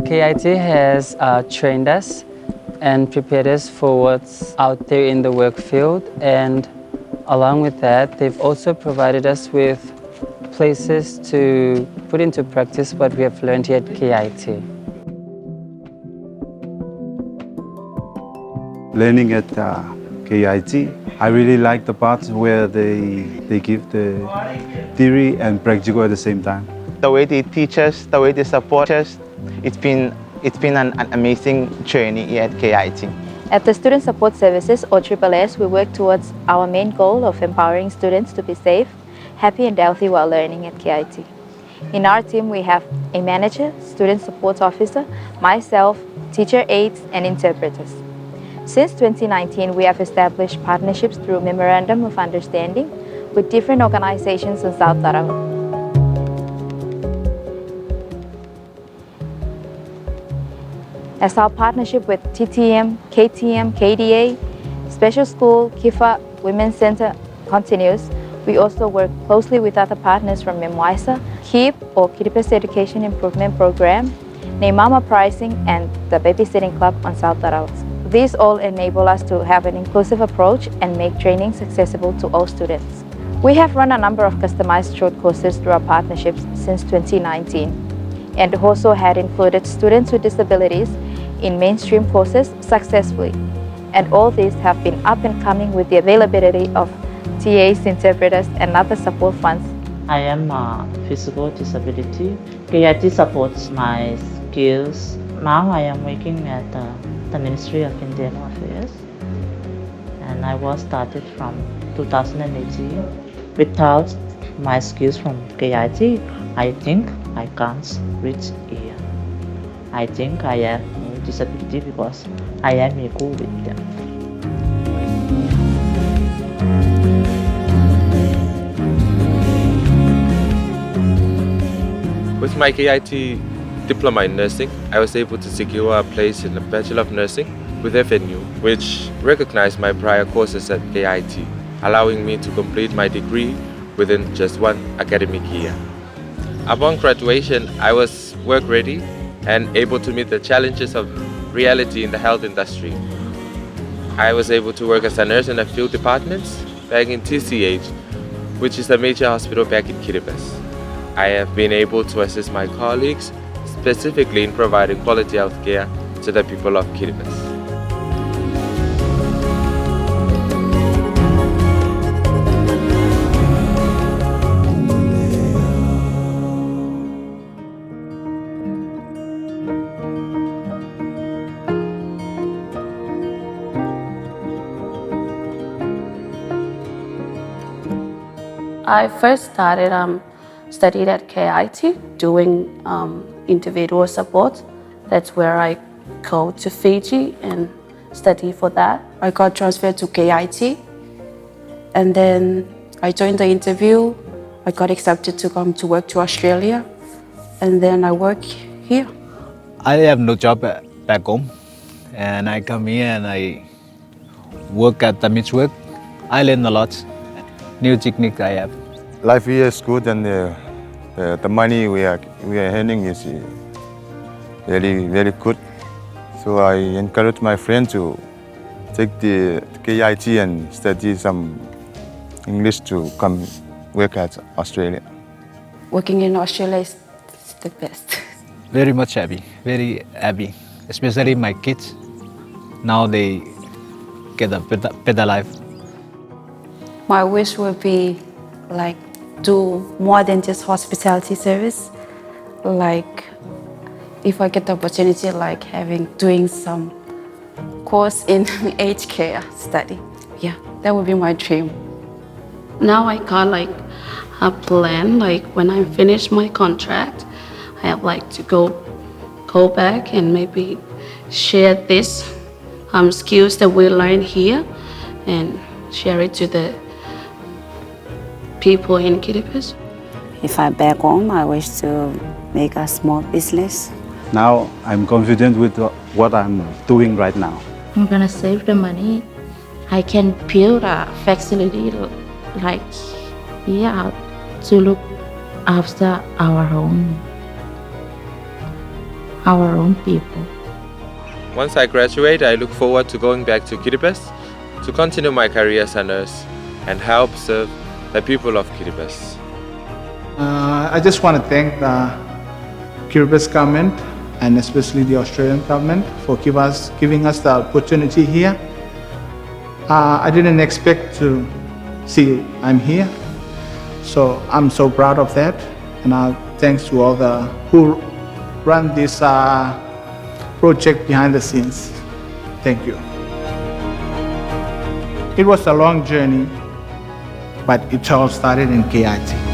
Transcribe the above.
KIT has trained us and prepared us for what's out there in the work field, and along with that, they've also provided us with places to put into practice what we have learned here at KIT. Learning at KIT, I really like the parts where they give the theory and practical at the same time. The way they teach us, the way they support us, it's been an amazing journey here at KIT. At the Student Support Services, or SSS, we work towards our main goal of empowering students to be safe, happy and healthy while learning at KIT. In our team, we have a manager, student support officer, myself, teacher aides, and interpreters. Since 2019, we have established partnerships through Memorandum of Understanding with different organizations in South Tarawa. As our partnership with TTM, KTM, KDA, Special School, KIFA, Women's Center continues, we also work closely with other partners from MEMWISA, KEEP or Kiribati Education Improvement Program, Neymama Pricing, and the Babysitting Club on South Tarawa. These all enable us to have an inclusive approach and make trainings accessible to all students. We have run a number of customized short courses through our partnerships since 2019 and also had included students with disabilities in mainstream courses successfully. And all these have been up and coming with the availability of TAs, interpreters, and other support funds. I am a physical disability. KIT supports my skills. Now I am working at the Ministry of Indian Affairs, and I was started from 2018. Without my skills from KIT, I think I can't reach here. I think I have no disability because I am equal with them. With my KIT diploma in nursing, I was able to secure a place in the Bachelor of Nursing with FNU, which recognized my prior courses at KIT, allowing me to complete my degree within just one academic year. Upon graduation, I was work ready and able to meet the challenges of reality in the health industry. I was able to work as a nurse in a few departments back in TCH, which is a major hospital back in Kiribati. I have been able to assist my colleagues specifically in providing quality health care to the people of Kiribati. I first started studied at KIT doing individual support. That's where I go to Fiji and study for that. I got transferred to KIT, and then I joined the interview. I got accepted to come to work to Australia, and then I work here. I have no job back home, and I come here and I work at the Mitch work. I learn a lot, new techniques I have. Life here is good, and the money we are earning is very good. So I encourage my friend to take the KIT and study some English to come work at Australia. Working in Australia is the best. Very much happy, very happy, especially my kids. Now they get a better life. My wish would be like do more than just hospitality service. Like if I get the opportunity, like doing some course in aged care study. Yeah, that would be my dream. Now I got like a plan, like when I finish my contract, I have like to go back and maybe share this skills that we learn here and share it to the people in Kiribati. If I'm back home, I wish to make a small business. Now I'm confident with what I'm doing right now. I'm gonna save the money. I can build a facility like here to look after our own people. Once I graduate, I look forward to going back to Kiribati to continue my career as a nurse and help serve the people of Kiribati. I just want to thank the Kiribati government and especially the Australian government for giving us the opportunity here. I didn't expect to see I'm here, so I'm so proud of that. And thanks to all who run this project behind the scenes. Thank you. It was a long journey, but it all started in KIT.